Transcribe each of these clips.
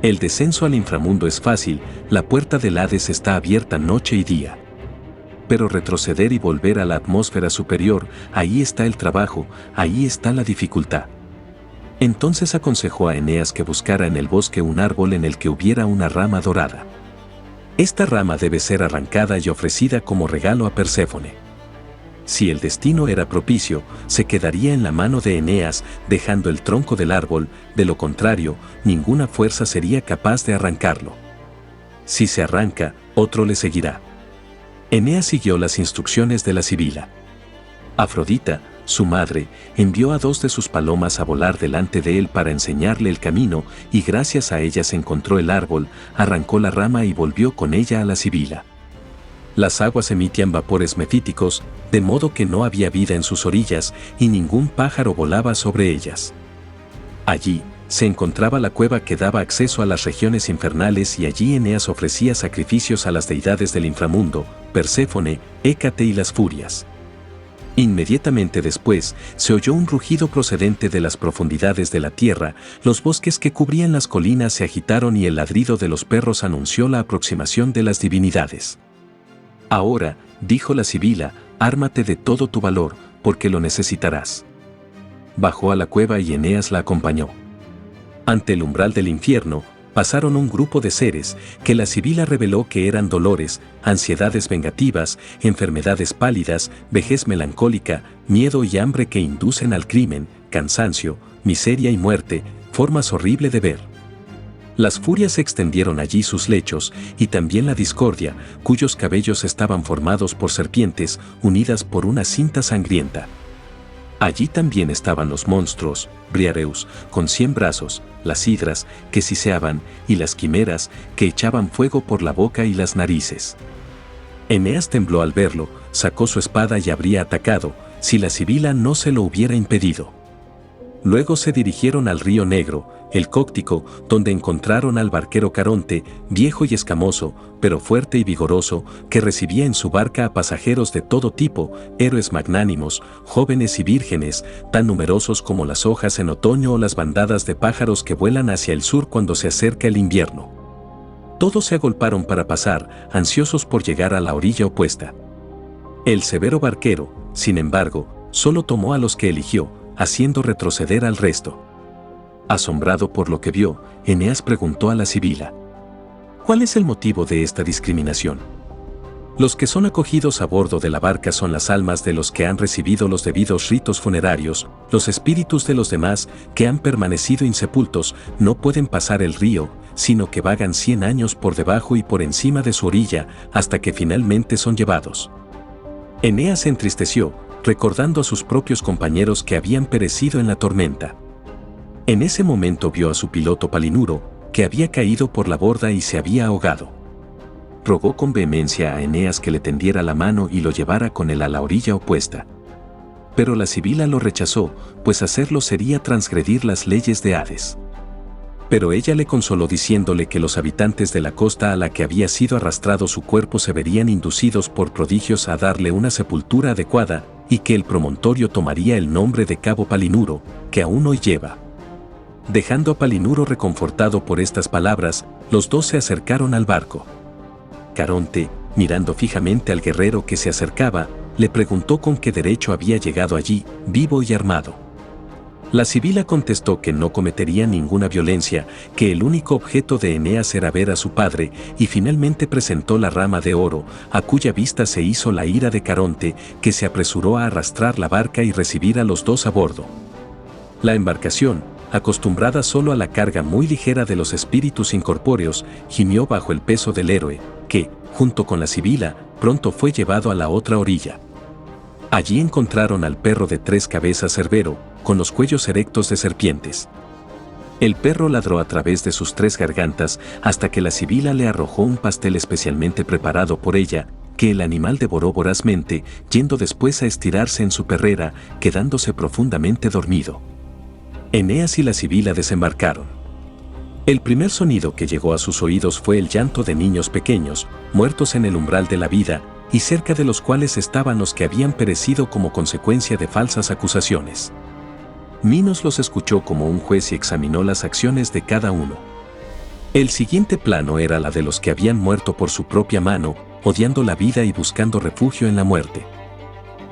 El descenso al inframundo es fácil, la puerta del Hades está abierta noche y día. Pero retroceder y volver a la atmósfera superior, ahí está el trabajo, ahí está la dificultad. Entonces aconsejó a Eneas que buscara en el bosque un árbol en el que hubiera una rama dorada. Esta rama debe ser arrancada y ofrecida como regalo a Perséfone. Si el destino era propicio, se quedaría en la mano de Eneas, dejando el tronco del árbol, de lo contrario, ninguna fuerza sería capaz de arrancarlo. Si se arranca, otro le seguirá. Eneas siguió las instrucciones de la sibila. Afrodita, su madre, envió a 2 de sus palomas a volar delante de él para enseñarle el camino, y gracias a ellas encontró el árbol, arrancó la rama y volvió con ella a la sibila. Las aguas emitían vapores mefíticos, de modo que no había vida en sus orillas, y ningún pájaro volaba sobre ellas. Allí se encontraba la cueva que daba acceso a las regiones infernales, y allí Eneas ofrecía sacrificios a las deidades del inframundo, Perséfone, Hécate y las furias. Inmediatamente después, se oyó un rugido procedente de las profundidades de la tierra, los bosques que cubrían las colinas se agitaron y el ladrido de los perros anunció la aproximación de las divinidades. Ahora, dijo la sibila, ármate de todo tu valor, porque lo necesitarás. Bajó a la cueva y Eneas la acompañó. Ante el umbral del infierno, pasaron un grupo de seres que la sibila reveló que eran dolores, ansiedades vengativas, enfermedades pálidas, vejez melancólica, miedo y hambre que inducen al crimen, cansancio, miseria y muerte, formas horribles de ver. Las furias extendieron allí sus lechos, y también la discordia, cuyos cabellos estaban formados por serpientes, unidas por una cinta sangrienta. Allí también estaban los monstruos, Briareus, con 100 brazos, las hidras, que siseaban, y las quimeras, que echaban fuego por la boca y las narices. Eneas tembló al verlo, sacó su espada y habría atacado, si la sibila no se lo hubiera impedido. Luego se dirigieron al río Negro, el Cóctico, donde encontraron al barquero Caronte, viejo y escamoso, pero fuerte y vigoroso, que recibía en su barca a pasajeros de todo tipo, héroes magnánimos, jóvenes y vírgenes, tan numerosos como las hojas en otoño o las bandadas de pájaros que vuelan hacia el sur cuando se acerca el invierno. Todos se agolparon para pasar, ansiosos por llegar a la orilla opuesta. El severo barquero, sin embargo, solo tomó a los que eligió, haciendo retroceder al resto. Asombrado por lo que vio, Eneas preguntó a la sibila: ¿cuál es el motivo de esta discriminación? Los que son acogidos a bordo de la barca son las almas de los que han recibido los debidos ritos funerarios, los espíritus de los demás que han permanecido insepultos no pueden pasar el río, sino que vagan 100 años por debajo y por encima de su orilla, hasta que finalmente son llevados. Eneas se entristeció, recordando a sus propios compañeros que habían perecido en la tormenta. En ese momento vio a su piloto Palinuro, que había caído por la borda y se había ahogado. Rogó con vehemencia a Eneas que le tendiera la mano y lo llevara con él a la orilla opuesta. Pero la sibila lo rechazó, pues hacerlo sería transgredir las leyes de Hades. Pero ella le consoló diciéndole que los habitantes de la costa a la que había sido arrastrado su cuerpo se verían inducidos por prodigios a darle una sepultura adecuada, y que el promontorio tomaría el nombre de Cabo Palinuro, que aún hoy lleva. Dejando a Palinuro reconfortado por estas palabras, los dos se acercaron al barco. Caronte, mirando fijamente al guerrero que se acercaba, le preguntó con qué derecho había llegado allí, vivo y armado. La sibila contestó que no cometería ninguna violencia, que el único objeto de Eneas era ver a su padre, y finalmente presentó la rama de oro, a cuya vista se hizo la ira de Caronte, que se apresuró a arrastrar la barca y recibir a los dos a bordo. La embarcación, acostumbrada solo a la carga muy ligera de los espíritus incorpóreos, gimió bajo el peso del héroe, que, junto con la sibila, pronto fue llevado a la otra orilla. Allí encontraron al perro de 3 cabezas Cerbero, con los cuellos erectos de serpientes. El perro ladró a través de sus 3 gargantas hasta que la sibila le arrojó un pastel especialmente preparado por ella, que el animal devoró vorazmente, yendo después a estirarse en su perrera, quedándose profundamente dormido. Eneas y la sibila desembarcaron. El primer sonido que llegó a sus oídos fue el llanto de niños pequeños, muertos en el umbral de la vida, y cerca de los cuales estaban los que habían perecido como consecuencia de falsas acusaciones. Minos los escuchó como un juez y examinó las acciones de cada uno. El siguiente plano era la de los que habían muerto por su propia mano, odiando la vida y buscando refugio en la muerte.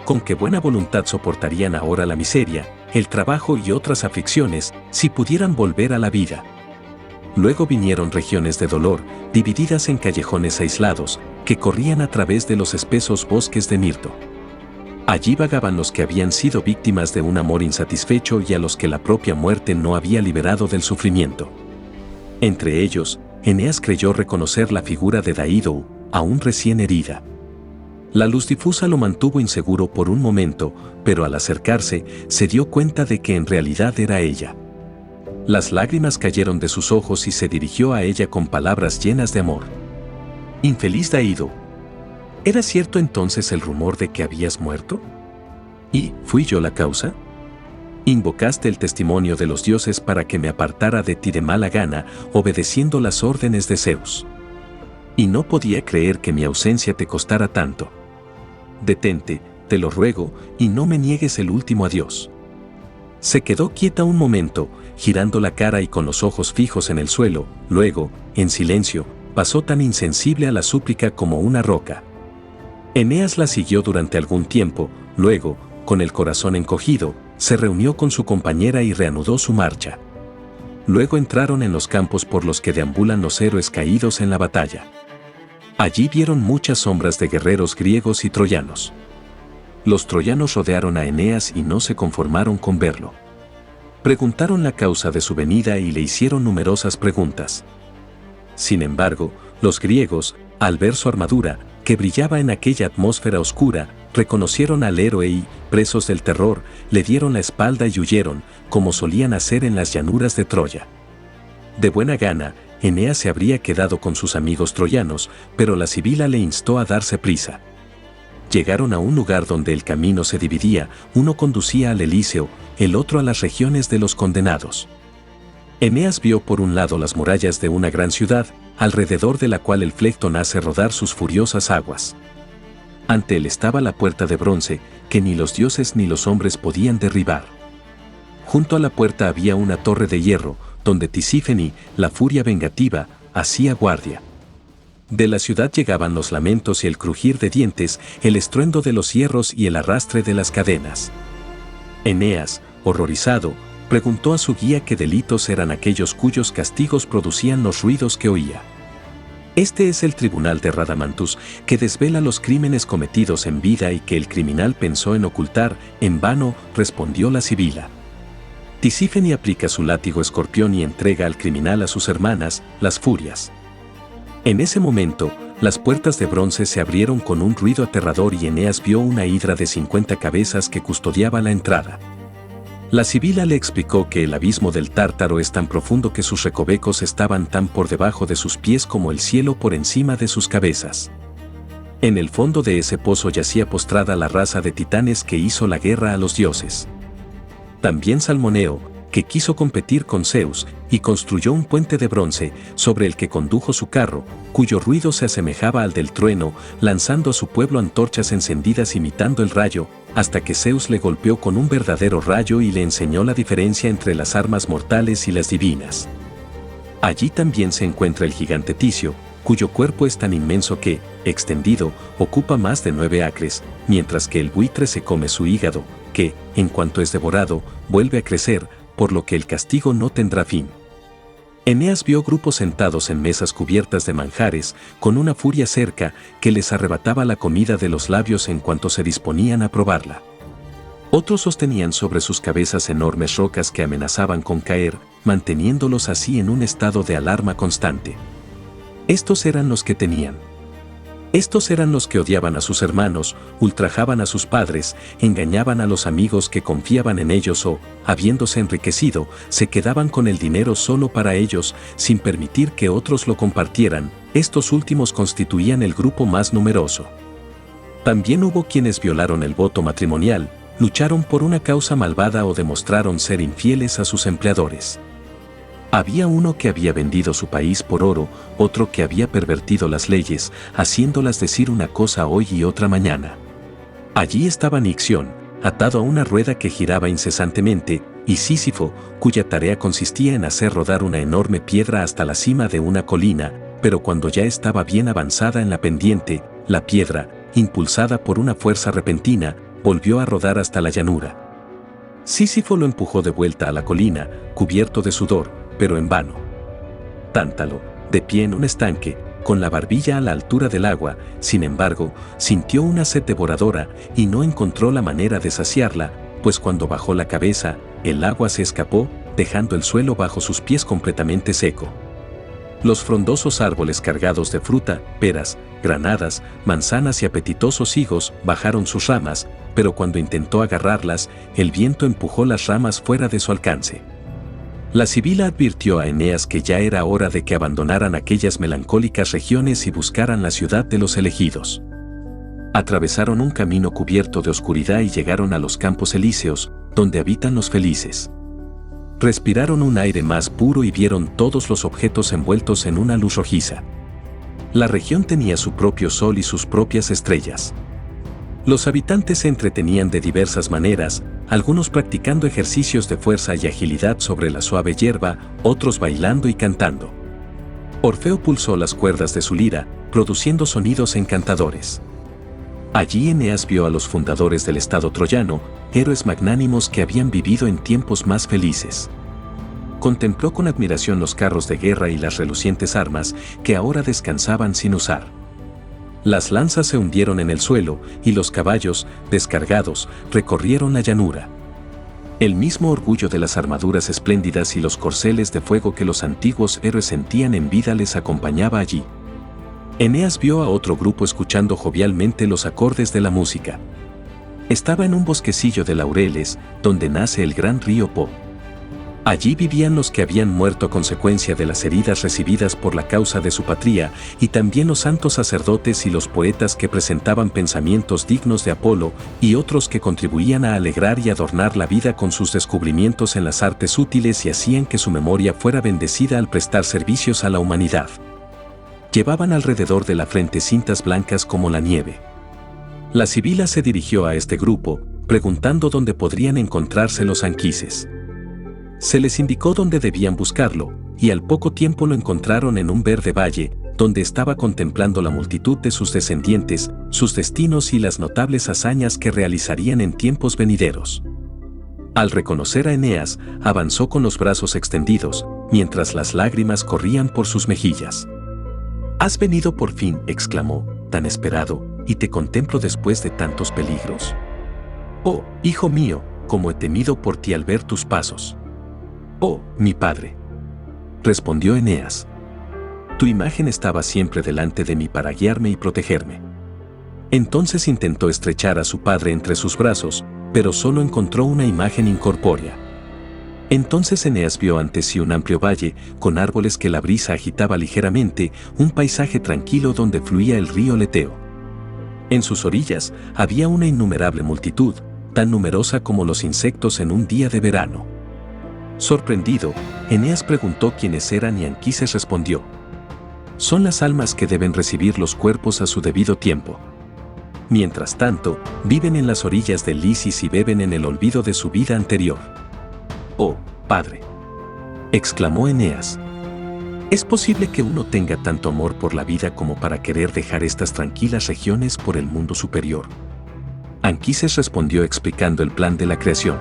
Con qué buena voluntad soportarían ahora la miseria, el trabajo y otras aflicciones, si pudieran volver a la vida. Luego vinieron regiones de dolor, divididas en callejones aislados, que corrían a través de los espesos bosques de mirto. Allí vagaban los que habían sido víctimas de un amor insatisfecho y a los que la propia muerte no había liberado del sufrimiento. Entre ellos, Eneas creyó reconocer la figura de Daídou, aún recién herida. La luz difusa lo mantuvo inseguro por un momento, pero al acercarse, se dio cuenta de que en realidad era ella. Las lágrimas cayeron de sus ojos y se dirigió a ella con palabras llenas de amor. Infeliz Daídou, ¿era cierto entonces el rumor de que habías muerto? ¿Y fui yo la causa? Invocaste el testimonio de los dioses para que me apartara de ti de mala gana, obedeciendo las órdenes de Zeus. Y no podía creer que mi ausencia te costara tanto. Detente, te lo ruego, y no me niegues el último adiós. Se quedó quieta un momento, girando la cara y con los ojos fijos en el suelo, luego, en silencio, pasó tan insensible a la súplica como una roca. Eneas la siguió durante algún tiempo, luego, con el corazón encogido, se reunió con su compañera y reanudó su marcha. Luego entraron en los campos por los que deambulan los héroes caídos en la batalla. Allí vieron muchas sombras de guerreros griegos y troyanos. Los troyanos rodearon a Eneas y no se conformaron con verlo. Preguntaron la causa de su venida y le hicieron numerosas preguntas. Sin embargo, los griegos, al ver su armadura, que brillaba en aquella atmósfera oscura, reconocieron al héroe y, presos del terror, le dieron la espalda y huyeron, como solían hacer en las llanuras de Troya. De buena gana, Eneas se habría quedado con sus amigos troyanos, pero la sibila le instó a darse prisa. Llegaron a un lugar donde el camino se dividía, uno conducía al Elíseo, el otro a las regiones de los condenados. Eneas vio por un lado las murallas de una gran ciudad, alrededor de la cual el Flectón hace rodar sus furiosas aguas. Ante él estaba la puerta de bronce, que ni los dioses ni los hombres podían derribar. Junto a la puerta había una torre de hierro, donde Tisífeni, la furia vengativa, hacía guardia. De la ciudad llegaban los lamentos y el crujir de dientes, el estruendo de los hierros y el arrastre de las cadenas. Eneas, horrorizado, preguntó a su guía qué delitos eran aquellos cuyos castigos producían los ruidos que oía. Este es el tribunal de Radamantus, que desvela los crímenes cometidos en vida y que el criminal pensó en ocultar, en vano, respondió la sibila. Tisífeni aplica su látigo escorpión y entrega al criminal a sus hermanas, las furias. En ese momento, las puertas de bronce se abrieron con un ruido aterrador y Eneas vio una hidra de 50 cabezas que custodiaba la entrada. La sibila le explicó que el abismo del Tártaro es tan profundo que sus recovecos estaban tan por debajo de sus pies como el cielo por encima de sus cabezas. En el fondo de ese pozo yacía postrada la raza de titanes que hizo la guerra a los dioses. También Salmoneo, que quiso competir con Zeus, y construyó un puente de bronce, sobre el que condujo su carro, cuyo ruido se asemejaba al del trueno, lanzando a su pueblo antorchas encendidas imitando el rayo, hasta que Zeus le golpeó con un verdadero rayo y le enseñó la diferencia entre las armas mortales y las divinas. Allí también se encuentra el gigante Ticio, cuyo cuerpo es tan inmenso que, extendido, ocupa más de 9 acres, mientras que el buitre se come su hígado, que, en cuanto es devorado, vuelve a crecer, por lo que el castigo no tendrá fin. Eneas vio grupos sentados en mesas cubiertas de manjares, con una furia cerca que les arrebataba la comida de los labios en cuanto se disponían a probarla. Otros sostenían sobre sus cabezas enormes rocas que amenazaban con caer, manteniéndolos así en un estado de alarma constante. Estos eran los que temían. Estos eran los que odiaban a sus hermanos, ultrajaban a sus padres, engañaban a los amigos que confiaban en ellos o, habiéndose enriquecido, se quedaban con el dinero solo para ellos, sin permitir que otros lo compartieran. Estos últimos constituían el grupo más numeroso. También hubo quienes violaron el voto matrimonial, lucharon por una causa malvada o demostraron ser infieles a sus empleadores. Había uno que había vendido su país por oro, otro que había pervertido las leyes, haciéndolas decir una cosa hoy y otra mañana. Allí estaba Nixión, atado a una rueda que giraba incesantemente, y Sísifo, cuya tarea consistía en hacer rodar una enorme piedra hasta la cima de una colina, pero cuando ya estaba bien avanzada en la pendiente, la piedra, impulsada por una fuerza repentina, volvió a rodar hasta la llanura. Sísifo lo empujó de vuelta a la colina, cubierto de sudor, pero en vano. Tántalo, de pie en un estanque, con la barbilla a la altura del agua, sin embargo, sintió una sed devoradora y no encontró la manera de saciarla, pues cuando bajó la cabeza, el agua se escapó, dejando el suelo bajo sus pies completamente seco. Los frondosos árboles cargados de fruta, peras, granadas, manzanas y apetitosos higos bajaron sus ramas, pero cuando intentó agarrarlas, el viento empujó las ramas fuera de su alcance. La sibila advirtió a Eneas que ya era hora de que abandonaran aquellas melancólicas regiones y buscaran la ciudad de los elegidos. Atravesaron un camino cubierto de oscuridad y llegaron a los campos elíseos, donde habitan los felices. Respiraron un aire más puro y vieron todos los objetos envueltos en una luz rojiza. La región tenía su propio sol y sus propias estrellas. Los habitantes se entretenían de diversas maneras, algunos practicando ejercicios de fuerza y agilidad sobre la suave hierba, otros bailando y cantando. Orfeo pulsó las cuerdas de su lira, produciendo sonidos encantadores. Allí Eneas vio a los fundadores del estado troyano, héroes magnánimos que habían vivido en tiempos más felices. Contempló con admiración los carros de guerra y las relucientes armas que ahora descansaban sin usar. Las lanzas se hundieron en el suelo y los caballos, descargados, recorrieron la llanura. El mismo orgullo de las armaduras espléndidas y los corceles de fuego que los antiguos héroes sentían en vida les acompañaba allí. Eneas vio a otro grupo escuchando jovialmente los acordes de la música. Estaba en un bosquecillo de laureles, donde nace el gran río Po. Allí vivían los que habían muerto a consecuencia de las heridas recibidas por la causa de su patria, y también los santos sacerdotes y los poetas que presentaban pensamientos dignos de Apolo, y otros que contribuían a alegrar y adornar la vida con sus descubrimientos en las artes útiles y hacían que su memoria fuera bendecida al prestar servicios a la humanidad. Llevaban alrededor de la frente cintas blancas como la nieve. La sibila se dirigió a este grupo, preguntando dónde podrían encontrarse los anquises. Se les indicó dónde debían buscarlo, y al poco tiempo lo encontraron en un verde valle, donde estaba contemplando la multitud de sus descendientes, sus destinos y las notables hazañas que realizarían en tiempos venideros. Al reconocer a Eneas, avanzó con los brazos extendidos, mientras las lágrimas corrían por sus mejillas. «Has venido por fin», exclamó, «tan esperado, y te contemplo después de tantos peligros. Oh, hijo mío, cómo he temido por ti al ver tus pasos». «Oh, mi padre», respondió Eneas. «Tu imagen estaba siempre delante de mí para guiarme y protegerme». Entonces intentó estrechar a su padre entre sus brazos, pero solo encontró una imagen incorpórea. Entonces Eneas vio ante sí un amplio valle, con árboles que la brisa agitaba ligeramente, un paisaje tranquilo donde fluía el río Leteo. En sus orillas había una innumerable multitud, tan numerosa como los insectos en un día de verano. Sorprendido, Eneas preguntó quiénes eran y Anquises respondió: «Son las almas que deben recibir los cuerpos a su debido tiempo. Mientras tanto, viven en las orillas del Lisis y beben en el olvido de su vida anterior». «Oh, padre», exclamó Eneas, «¿es posible que uno tenga tanto amor por la vida como para querer dejar estas tranquilas regiones por el mundo superior?» Anquises respondió explicando el plan de la creación.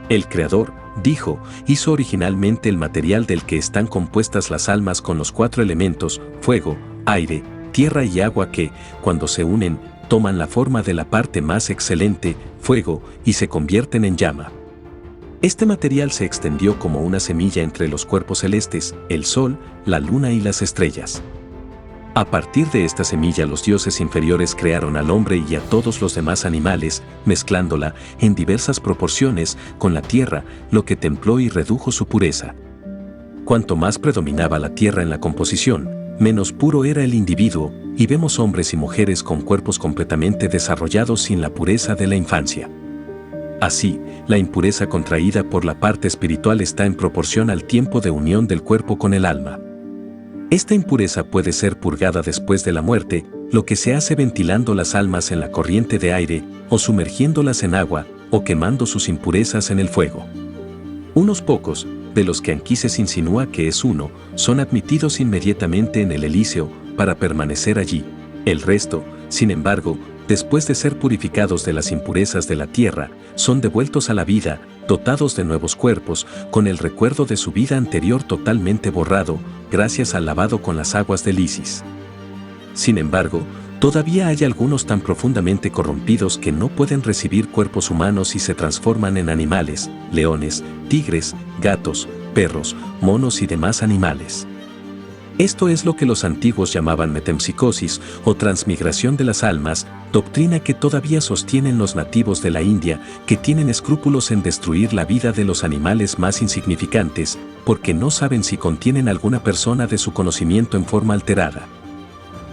«El Creador», dijo, «hizo originalmente el material del que están compuestas las almas con los 4 elementos, fuego, aire, tierra y agua que, cuando se unen, toman la forma de la parte más excelente, fuego, y se convierten en llama. Este material se extendió como una semilla entre los cuerpos celestes, el sol, la luna y las estrellas. A partir de esta semilla los dioses inferiores crearon al hombre y a todos los demás animales, mezclándola, en diversas proporciones, con la tierra, lo que templó y redujo su pureza. Cuanto más predominaba la tierra en la composición, menos puro era el individuo, y vemos hombres y mujeres con cuerpos completamente desarrollados sin la pureza de la infancia. Así, la impureza contraída por la parte espiritual está en proporción al tiempo de unión del cuerpo con el alma. Esta impureza puede ser purgada después de la muerte, lo que se hace ventilando las almas en la corriente de aire, o sumergiéndolas en agua, o quemando sus impurezas en el fuego. Unos pocos, de los que Anquises insinúa que es uno, son admitidos inmediatamente en el Elíseo para permanecer allí. El resto, sin embargo, después de ser purificados de las impurezas de la tierra, son devueltos a la vida, dotados de nuevos cuerpos, con el recuerdo de su vida anterior totalmente borrado, gracias al lavado con las aguas del Isis. Sin embargo, todavía hay algunos tan profundamente corrompidos que no pueden recibir cuerpos humanos y se transforman en animales, leones, tigres, gatos, perros, monos y demás animales. Esto es lo que los antiguos llamaban metempsicosis o transmigración de las almas, doctrina que todavía sostienen los nativos de la India, que tienen escrúpulos en destruir la vida de los animales más insignificantes, porque no saben si contienen alguna persona de su conocimiento en forma alterada.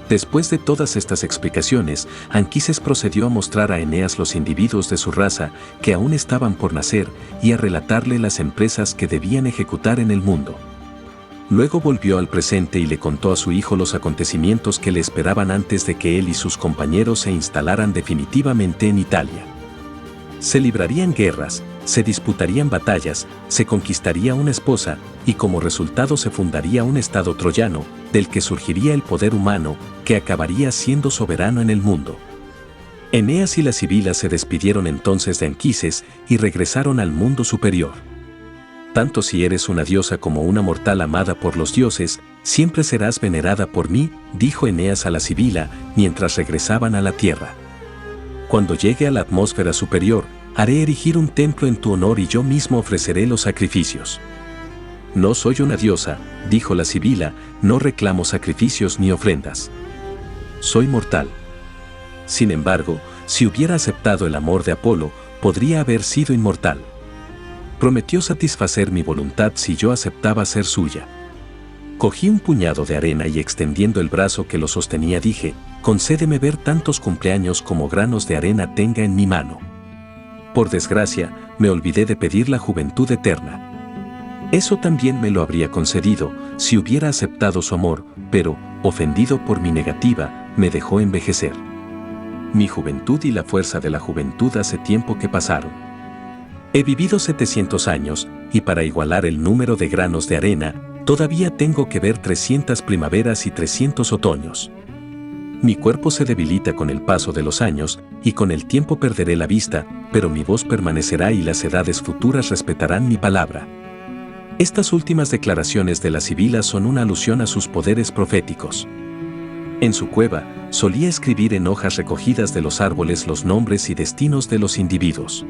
Después de todas estas explicaciones, Anquises procedió a mostrar a Eneas los individuos de su raza que aún estaban por nacer y a relatarle las empresas que debían ejecutar en el mundo. Luego volvió al presente y le contó a su hijo los acontecimientos que le esperaban antes de que él y sus compañeros se instalaran definitivamente en Italia. Se librarían guerras, se disputarían batallas, se conquistaría una esposa, y como resultado se fundaría un estado troyano, del que surgiría el poder humano, que acabaría siendo soberano en el mundo. Eneas y la Sibila se despidieron entonces de Anquises y regresaron al mundo superior. Tanto si eres una diosa como una mortal amada por los dioses, siempre serás venerada por mí, dijo Eneas a la Sibila, mientras regresaban a la tierra. Cuando llegue a la atmósfera superior, haré erigir un templo en tu honor y yo mismo ofreceré los sacrificios. No soy una diosa, dijo la Sibila, no reclamo sacrificios ni ofrendas. Soy mortal. Sin embargo, si hubiera aceptado el amor de Apolo, podría haber sido inmortal. Prometió satisfacer mi voluntad si yo aceptaba ser suya. Cogí un puñado de arena y extendiendo el brazo que lo sostenía dije, concédeme ver tantos cumpleaños como granos de arena tenga en mi mano. Por desgracia, me olvidé de pedir la juventud eterna. Eso también me lo habría concedido si hubiera aceptado su amor, pero, ofendido por mi negativa, me dejó envejecer. Mi juventud y la fuerza de la juventud hace tiempo que pasaron. He vivido 700 años, y para igualar el número de granos de arena, todavía tengo que ver 300 primaveras y 300 otoños. Mi cuerpo se debilita con el paso de los años, y con el tiempo perderé la vista, pero mi voz permanecerá y las edades futuras respetarán mi palabra. Estas últimas declaraciones de la Sibila son una alusión a sus poderes proféticos. En su cueva, solía escribir en hojas recogidas de los árboles los nombres y destinos de los individuos.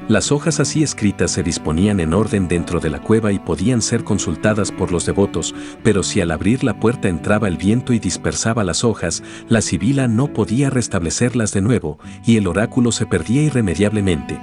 Las hojas así escritas se disponían en orden dentro de la cueva y podían ser consultadas por los devotos, pero si al abrir la puerta entraba el viento y dispersaba las hojas, la Sibila no podía restablecerlas de nuevo, y el oráculo se perdía irremediablemente.